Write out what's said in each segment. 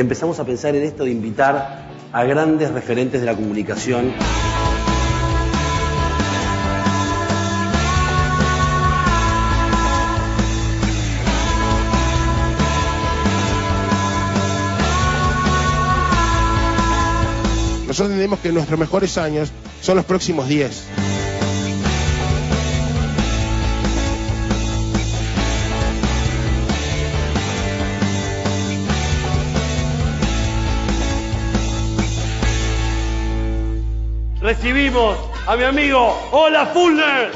empezamos a pensar en esto de invitar a grandes referentes de la comunicación. Nosotros entendemos que nuestros mejores años son los próximos 10. Recibimos a mi amigo Olaf Fuldner.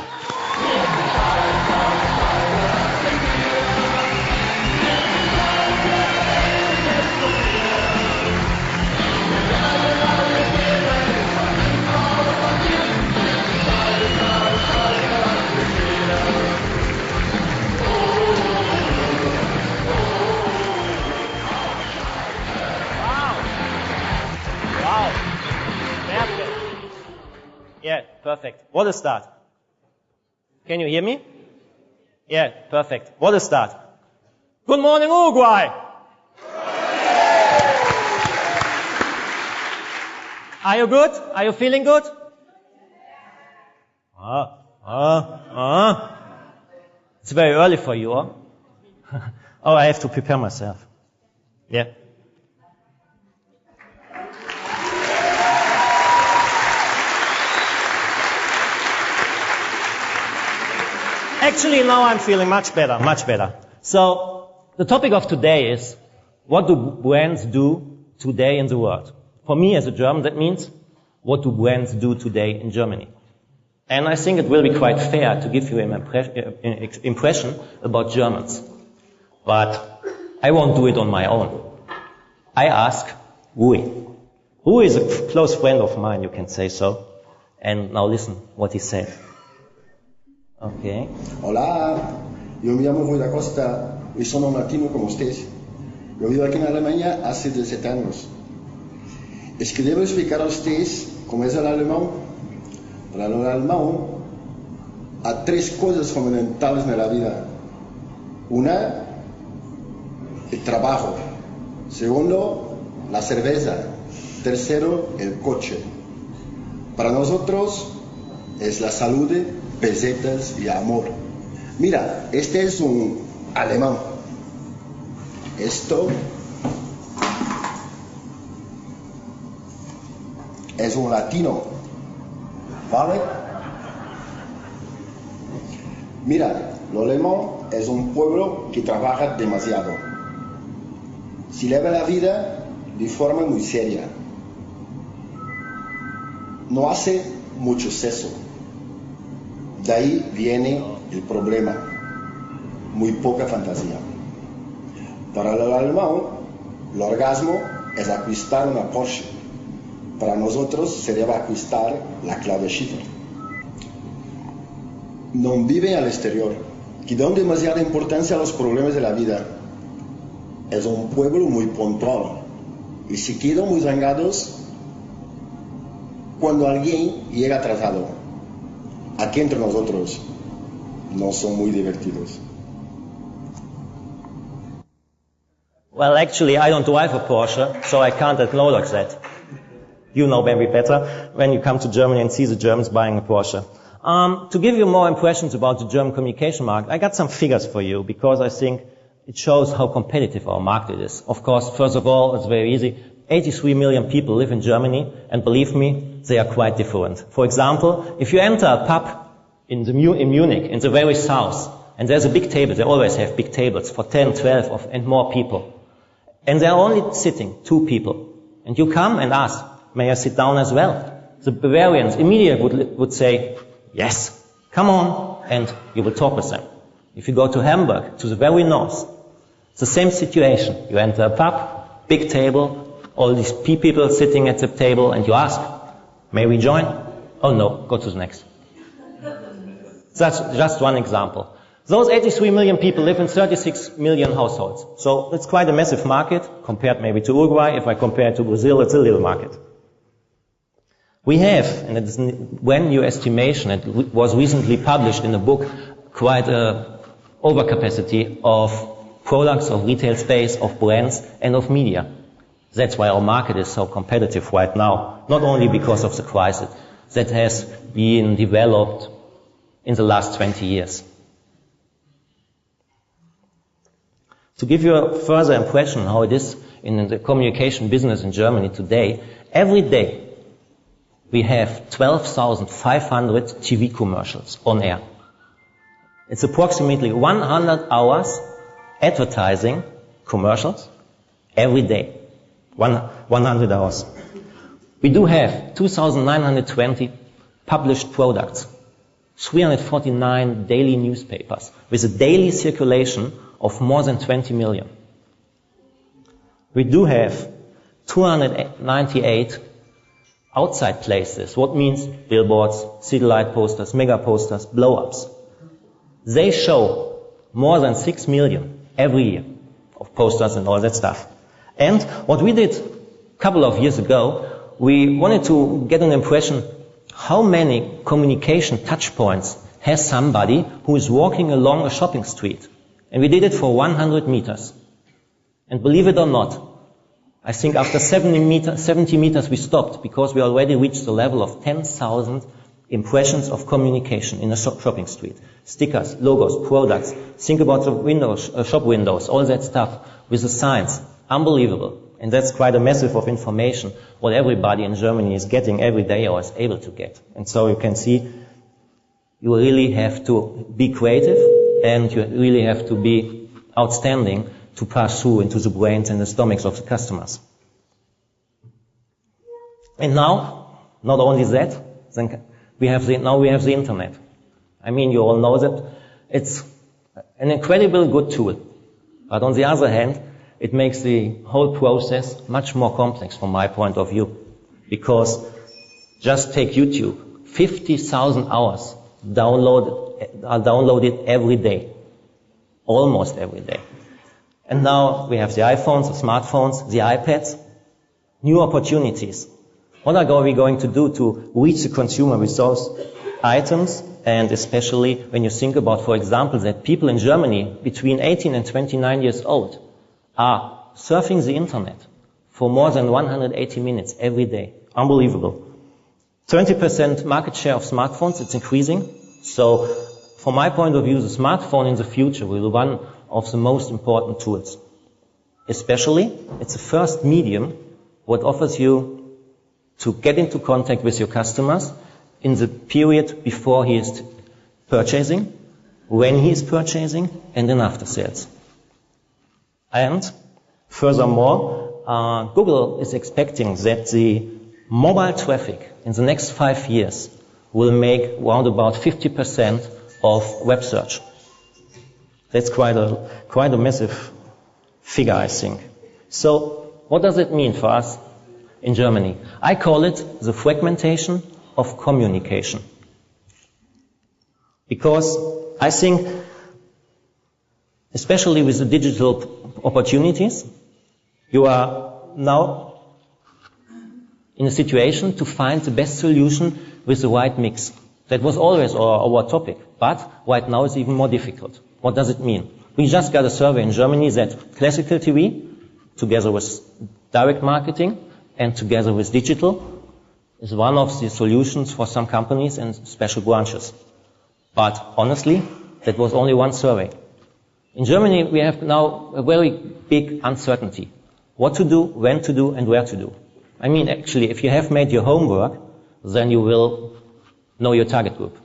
Yeah, perfect. What a start. Can you hear me? Yeah, perfect. What a start. Good morning, Uruguay. Are you good? Are you feeling good? It's very early for you, huh? Oh, I have to prepare myself. Yeah. Actually, now I'm feeling much better, much better. So, the topic of today is, what do brands do today in the world? For me as a German, that means, what do brands do today in Germany? And I think it will be quite fair to give you an impression about Germans. But I won't do it on my own. I ask Rui. Rui is a close friend of mine, you can say so. And now listen what he said. Okay. Hola, yo me llamo Rui da Costa y soy un latino como ustedes. Yo vivo aquí en Alemania hace 17 años. Es que debo explicar a ustedes cómo es el alemán. Para el alemán hay 3 cosas fundamentales en la vida. Una, el trabajo. Segundo, la cerveza. Tercero, el coche. Para nosotros es la salud, pesetas y amor. Mira, este es un alemán. Esto es un latino. ¿Vale? Mira, el alemán es un pueblo que trabaja demasiado. Se lleva la vida de forma muy seria. No hace mucho sexo. De ahí viene el problema. Muy poca fantasía. Para el alemán, el orgasmo es acostar una Porsche. Para nosotros sería acostar la Claudia Schiffer. No viven al exterior, que dan demasiada importancia a los problemas de la vida. Es un pueblo muy puntual y se quedan muy zangados cuando alguien llega atrasado. Aquí entre nosotros no son muy divertidos. Well, actually, I don't drive a Porsche, so I can't acknowledge that. You know maybe better when you come to Germany and see the Germans buying a Porsche. To give you more impressions about the German communication market, I got some figures for you because I think it shows how competitive our market is. Of course, first of all, it's very easy. 83 million people live in Germany, and believe me, they are quite different. For example, if you enter a pub in Munich, in the very south, and there's a big table, they always have big tables for 10, 12 and more people. And they're only sitting 2 people. And you come and ask, may I sit down as well? The Bavarians immediately would say, yes, come on, and you will talk with them. If you go to Hamburg, to the very north, it's the same situation. You enter a pub, big table, all these people sitting at the table, and you ask, may we join? Oh no, go to the next. That's just one example. Those 83 million people live in 36 million households. So it's quite a massive market, compared maybe to Uruguay. If I compare it to Brazil, it's a little market. We have, and it's one new estimation, it was recently published in a book, quite a overcapacity of products, of retail space, of brands, and of media. That's why our market is so competitive right now, not only because of the crisis that has been developed in the last 20 years. To give you a further impression how it is in the communication business in Germany today, every day we have 12,500 TV commercials on air. It's approximately 100 hours advertising commercials every day. 100 hours. We do have 2,920 published products, 349 daily newspapers with a daily circulation of more than 20 million. We do have 298 outside places, what means billboards, city light posters, mega posters, blow-ups. They show more than 6 million every year of posters and all that stuff. And what we did a couple of years ago, we wanted to get an impression how many communication touch points has somebody who is walking along a shopping street. And we did it for 100 meters. And believe it or not, I think after 70 meters we stopped because we already reached the level of 10,000 impressions of communication in a shopping street. Stickers, logos, products. Think about the windows, shop windows, all that stuff with the signs. Unbelievable. And that's quite a massive of information what everybody in Germany is getting every day or is able to get. And so you can see you really have to be creative and you really have to be outstanding to pass through into the brains and the stomachs of the customers. And now, not only that, then we have the internet. I mean, you all know that it's an incredibly good tool. But on the other hand, it makes the whole process much more complex from my point of view. Because just take YouTube, 50,000 hours are downloaded every day. Almost every day. And now we have the iPhones, the smartphones, the iPads. New opportunities. What are we going to do to reach the consumer with those items? And especially when you think about, for example, that people in Germany between 18 and 29 years old are surfing the internet for more than 180 minutes every day. Unbelievable. 20% market share of smartphones, it's increasing. So from my point of view, the smartphone in the future will be one of the most important tools. Especially, it's the first medium what offers you to get into contact with your customers in the period before he is purchasing, when he is purchasing, and in after sales. And furthermore, Google is expecting that the mobile traffic in the next 5 years will make around about 50% of web search. That's quite a massive figure, I think. So, what does it mean for us in Germany? I call it the fragmentation of communication. Because I think, especially with the digital opportunities, you are now in a situation to find the best solution with the right mix. That was always our topic, but right now it's even more difficult. What does it mean? We just got a survey in Germany that classical TV, together with direct marketing and together with digital, is one of the solutions for some companies and special branches. But honestly, that was only one survey. In Germany, we have now a very big uncertainty. What to do, when to do, and where to do. I mean, actually, if you have made your homework, then you will know your target group.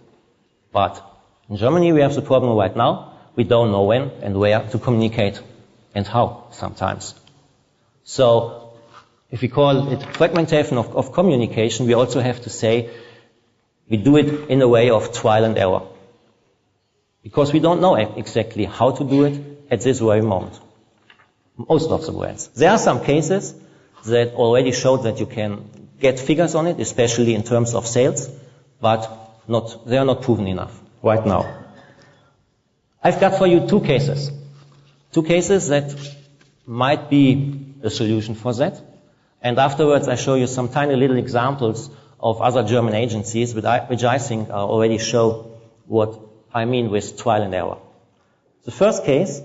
But in Germany, we have the problem right now. We don't know when and where to communicate and how sometimes. So, if we call it fragmentation of communication, we also have to say we do it in a way of trial and error. Because we don't know exactly how to do it at this very moment. Most of the brands. There are some cases that already showed that you can get figures on it, especially in terms of sales, but they are not proven enough right now. I've got for you two cases. Two cases that might be a solution for that. And afterwards I show you some tiny little examples of other German agencies which I think already show what I mean with trial and error. The first case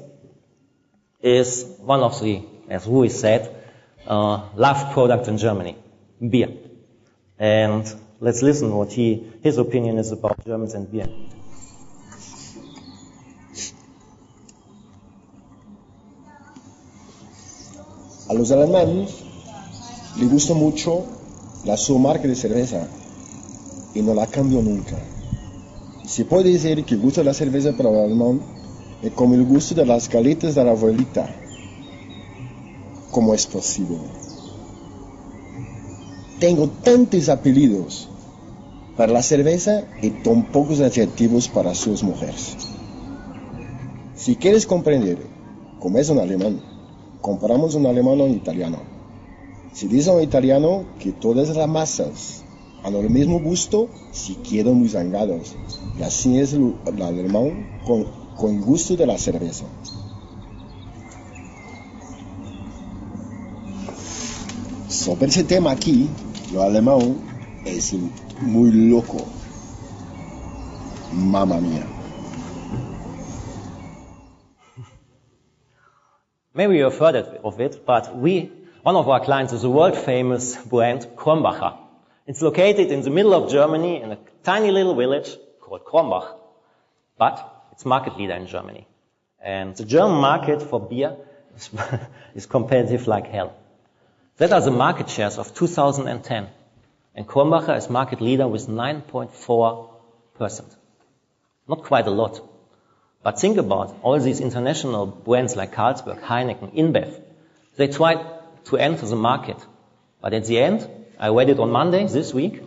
is one of the, as Rui said, loved product in Germany, beer. And let's listen what his opinion is about Germans and beer. A los alemanes les gusta mucho su marca de cerveza y no la cambió nunca. Se puede decir que el gusto de la cerveza para el alemán es como el gusto de las galetas de la abuelita. ¿Cómo es posible? Tengo tantos apellidos para la cerveza y tan pocos adjetivos para sus mujeres. Si quieres comprender cómo es un alemán, comparamos un alemán a un italiano. Si dice un italiano que todas las masas han el mismo gusto, se quedan muy zangados. Y así es el alemán con el gusto de la cerveza. Sobre ese tema aquí, lo alemán es muy loco. Mamma mía. Maybe you've heard of it, but one of our clients is a world-famous brand, Krombacher. It's located in the middle of Germany in a tiny little village called Krombach, but it's market leader in Germany. And the German market for beer is competitive like hell. That are the market shares of 2010. And Krombacher is market leader with 9.4%. Not quite a lot. But think about all these international brands like Carlsberg, Heineken, InBev. They tried to enter the market. But at the end, I read it on Monday, this week,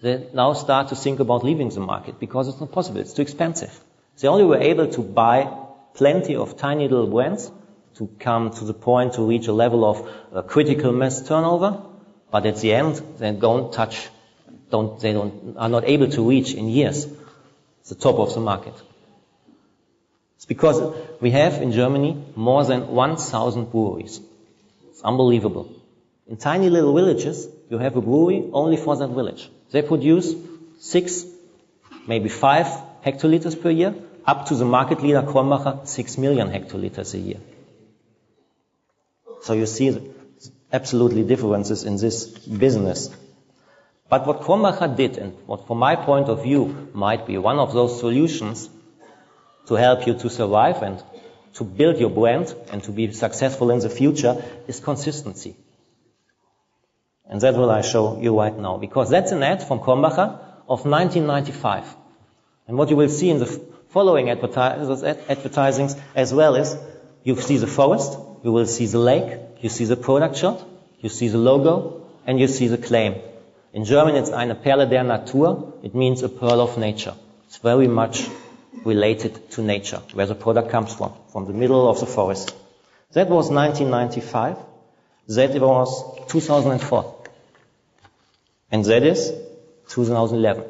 they now start to think about leaving the market because it's not possible. It's too expensive. They only were able to buy plenty of tiny little brands to come to the point to reach a level of critical mass turnover. But at the end, they are not able to reach in years the top of the market. It's because we have in Germany more than 1,000 breweries. It's unbelievable. In tiny little villages, you have a brewery only for that village. They produce 6, maybe 5 hectoliters per year, up to the market leader Krombacher, 6 million hectoliters a year. So you see absolutely differences in this business. But what Krombacher did, and what from my point of view might be one of those solutions to help you to survive and to build your brand and to be successful in the future, is consistency. And that's what I show you right now, because that's an ad from Krombacher of 1995. And what you will see in the following advertisings as well is, you see the forest, you will see the lake, you see the product shot, you see the logo, and you see the claim. In German it's eine Perle der Natur, it means a pearl of nature. It's very much related to nature, where the product comes from the middle of the forest. That was 1995, that was 2004. And that is 2011.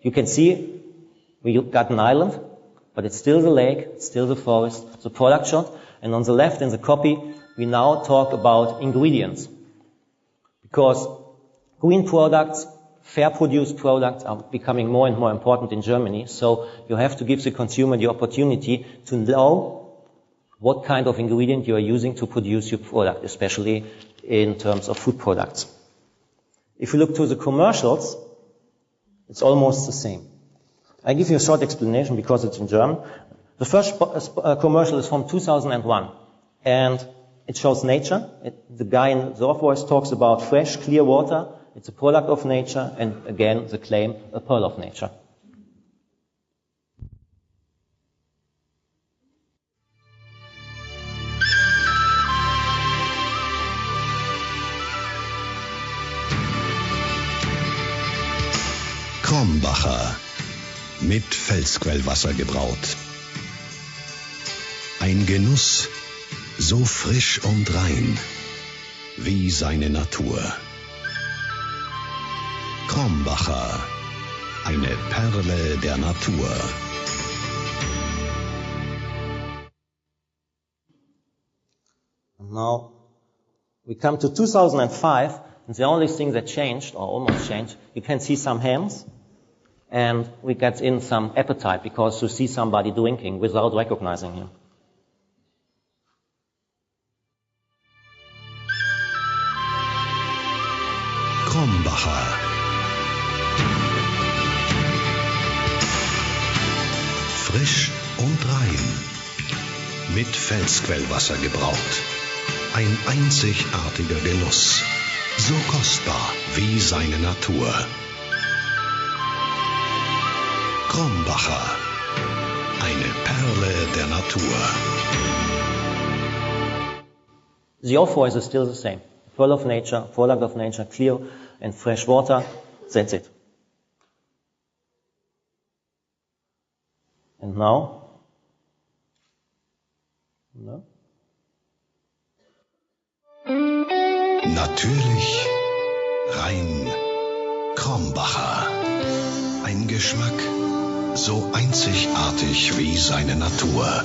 You can see we got an island, but it's still the lake, it's still the forest, the product shot, and on the left in the copy we now talk about ingredients. Because green products, fair produced products are becoming more and more important in Germany, so you have to give the consumer the opportunity to know what kind of ingredient you are using to produce your product, especially in terms of food products. If you look to the commercials, it's almost the same. I give you a short explanation because it's in German. The first commercial is from 2001, and it shows nature. The guy in the off voice talks about fresh, clear water. It's a product of nature, and again, the claim, a pearl of nature. Krombacher, mit Felsquellwasser gebraut. Ein Genuss, so frisch und rein, wie seine Natur. Krombacher, eine Perle der Natur. Now, we come to 2005, and the only thing that changed, or almost changed, you can see some hams, and we get in some appetite, because you see somebody drinking without recognizing him. Krombacher. Frisch und rein. Mit Felsquellwasser gebraut. Ein einzigartiger Genuss. So kostbar wie seine Natur. Krombacher. Eine Perle der Natur. The offer is still the same. Full of nature, product of nature, clear and fresh water. That's it. And now? No? Natürlich, rein, Krombacher. Ein Geschmack so einzigartig wie seine Natur.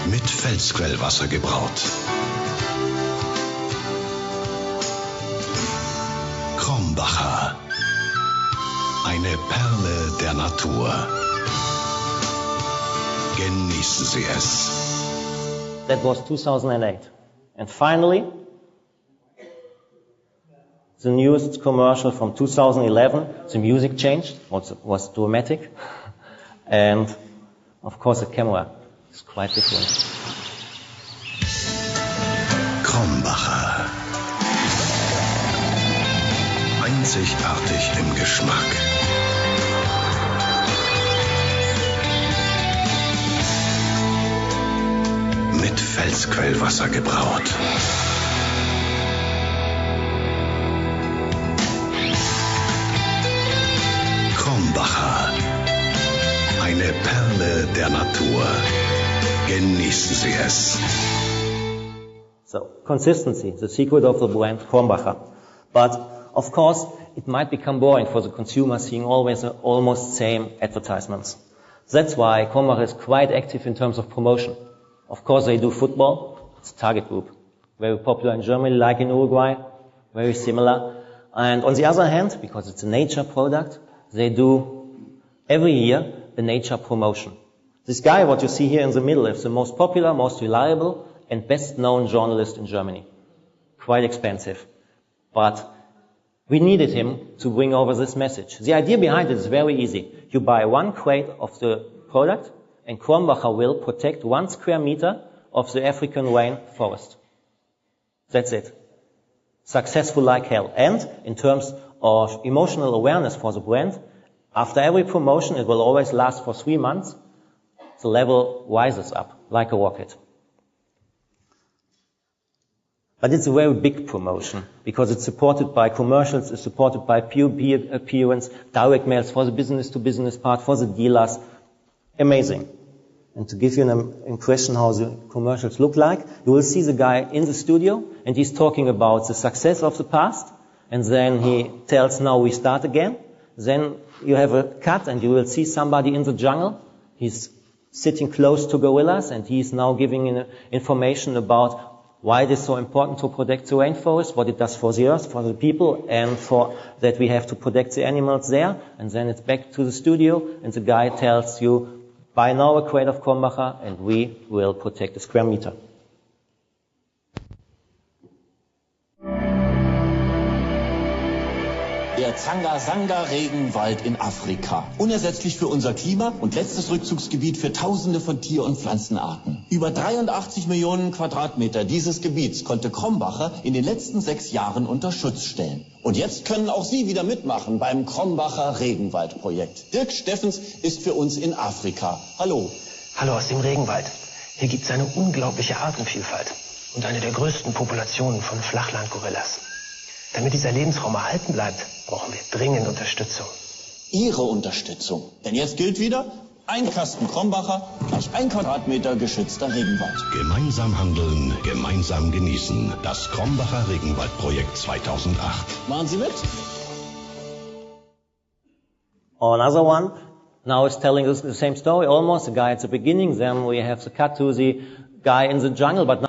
Mit Felsquellwasser gebraut. Krombacher. Eine Perle der Natur. Genießen Sie es. That was 2008. And finally, the newest commercial from 2011, the music changed, was dramatic, and of course the camera is quite different. Krombacher. Einzigartig im Geschmack. Mit Felsquellwasser gebraut. Krombacher. Eine Perle der Natur. Genießen Sie es. So, consistency, the secret of the brand Krombacher. But, of course, it might become boring for the consumer seeing always almost same advertisements. That's why Krombacher is quite active in terms of promotion. Of course, they do football. It's a target group. Very popular in Germany, like in Uruguay. Very similar. And on the other hand, because it's a nature product, they do every year a nature promotion. This guy, what you see here in the middle, is the most popular, most reliable, and best known journalist in Germany. Quite expensive. But we needed him to bring over this message. The idea behind it is very easy. You buy 1 crate of the product, and Krombacher will protect 1 square meter of the African rain forest. That's it. Successful like hell. And in terms of emotional awareness for the brand, after every promotion, it will always last for 3 months. The level rises up like a rocket. But it's a very big promotion because it's supported by commercials, it's supported by peer appearance, direct mails for the business-to-business part, for the dealers. Amazing. And to give you an impression how the commercials look like, you will see the guy in the studio and he's talking about the success of the past, and then he tells, now we start again. Then you have a cut and you will see somebody in the jungle. He's sitting close to gorillas and he's now giving information about why it is so important to protect the rainforest, what it does for the earth, for the people, and for that we have to protect the animals there. And then it's back to the studio and the guy tells you, buy now a crate of Krombacher and we will protect a square meter. Der Zanga-Sanga-Regenwald in Afrika. Unersetzlich für unser Klima und letztes Rückzugsgebiet für Tausende von Tier- und Pflanzenarten. Über 83 Millionen Quadratmeter dieses Gebiets konnte Krombacher in den letzten 6 Jahren unter Schutz stellen. Und jetzt können auch Sie wieder mitmachen beim Krombacher Regenwaldprojekt. Dirk Steffens ist für uns in Afrika. Hallo. Hallo aus dem Regenwald. Hier gibt es eine unglaubliche Artenvielfalt und eine der größten Populationen von Flachlandgorillas. Damit dieser Lebensraum erhalten bleibt, brauchen wir dringend Unterstützung. Ihre Unterstützung. Denn jetzt gilt wieder, ein Kasten Krombacher gleich 1 Quadratmeter geschützter Regenwald. Gemeinsam handeln, gemeinsam genießen. Das Krombacher Regenwaldprojekt 2008. Machen Sie mit? Another one, now it's telling us the same story almost. The guy at the beginning, then we have the cut to the guy in the jungle, but now